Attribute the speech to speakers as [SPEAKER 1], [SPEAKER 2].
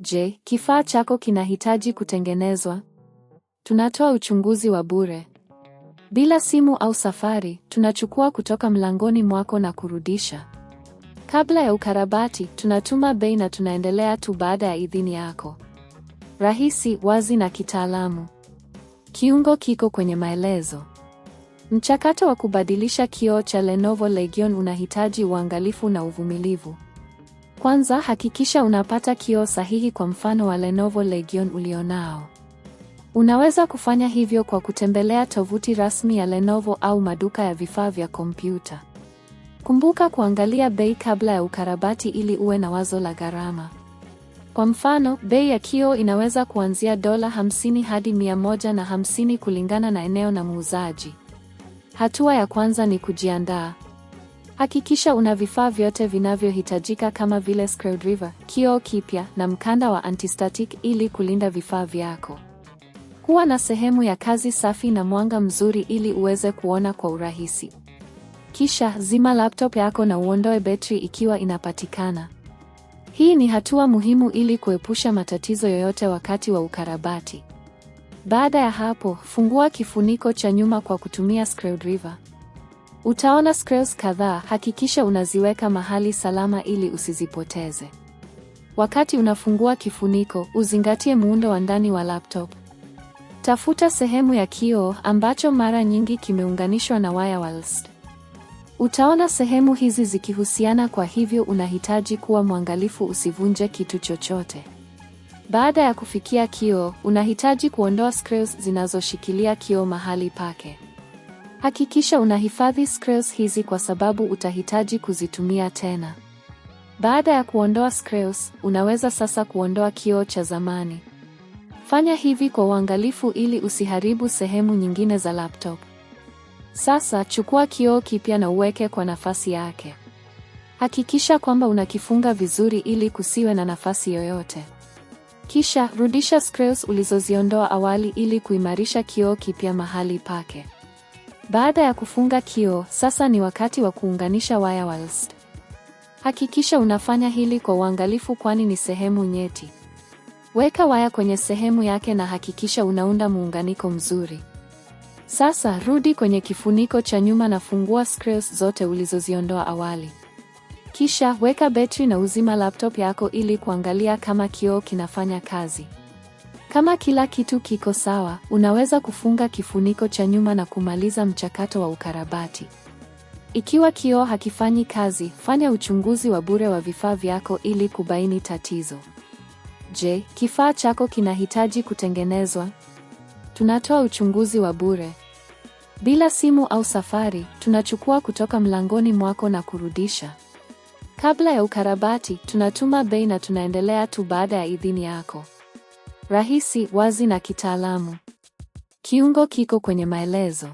[SPEAKER 1] Je, kifaa chako kinahitaji kutengenezwa? Tunatoa uchunguzi wa bure. Bila simu au safari, tunachukua kutoka mlangoni mwako na kurudisha. Kabla ya ukarabati, tunatuma bei na tunaendelea tu baada ya idhini yako. Rahisi, wazi na kitaalamu. Kiungo kiko kwenye maelezo. Mchakato wa kubadilisha kioo cha Lenovo Legion unahitaji uangalifu na uvumilivu. Kwanza, hakikisha unapata kioo sahihi kwa mfano wa Lenovo Legion ulionao. Unaweza kufanya hivyo kwa kutembelea tovuti rasmi ya Lenovo au maduka ya vifaa vya kompyuta. Kumbuka kuangalia bei kabla ya ukarabati ili uwe na wazo la gharama. Kwa mfano, bei ya kioo inaweza kuanzia $50 hadi $150 kulingana na eneo na muuzaji. Hatua ya kwanza ni kujiandaa. Hakikisha una vifaa vyote vinavyohitajika kama vile screwdriver, kioo kipya na mkanda wa antistatic ili kulinda vifaa vyako. Kuwa na sehemu ya kazi safi na mwanga mzuri ili uweze kuona kwa urahisi. Kisha zima laptop yako na uondoe betri ikiwa inapatikana. Hii ni hatua muhimu ili kuepusha matatizo yoyote wakati wa ukarabati. Baada ya hapo, fungua kifuniko cha nyuma kwa kutumia screwdriver. Utaona screws kadhaa, hakikisha unaziweka mahali salama ili usizipoteze. Wakati unafungua kifuniko, uzingatie muundo wa ndani wa laptop. Tafuta sehemu ya kioo ambacho mara nyingi kimeunganishwa na waya wa LED. Utaona sehemu hizi zikihusiana, kwa hivyo unahitaji kuwa mwangalifu usivunje kitu chochote. Baada ya kufikia kioo, unahitaji kuondoa screws zinazoshikilia kioo mahali pake. Hakikisha unahifadhi screws hizi kwa sababu utahitaji kuzitumia tena. Baada ya kuondoa screws, unaweza sasa kuondoa kioo cha zamani. Fanya hivi kwa uangalifu ili usiharibu sehemu nyingine za laptop. Sasa chukua kioo kipya na uweke kwa nafasi yake. Hakikisha kwamba unakifunga vizuri ili kusiwe na nafasi yoyote. Kisha rudisha screws ulizoziondoa awali ili kuimarisha kioo kipya mahali pake. Baada ya kufunga kioo, sasa ni wakati wa kuunganisha waya wa LED. Hakikisha unafanya hili kwa uangalifu kwani ni sehemu nyeti. Weka waya kwenye sehemu yake na hakikisha unaunda muunganiko mzuri. Sasa rudi kwenye kifuniko cha nyuma na fungua screws zote ulizoziondoa awali. Kisha weka betri na uzima laptop yako ili kuangalia kama kioo kinafanya kazi. Kama kila kitu kiko sawa, unaweza kufunga kifuniko cha nyuma na kumaliza mchakato wa ukarabati. Ikiwa kioo hakifanyi kazi, fanya uchunguzi wa bure wa vifaa vyako ili kubaini tatizo. Je, kifaa chako kinahitaji kutengenezwa? Tunatoa uchunguzi wa bure. Bila simu au safari, tunachukua kutoka mlangoni mwako na kurudisha. Kabla ya ukarabati, tunatuma bei na tunaendelea tu baada ya idhini yako. Rahisi, wazi na kitaalamu. Kiungo kiko kwenye maelezo.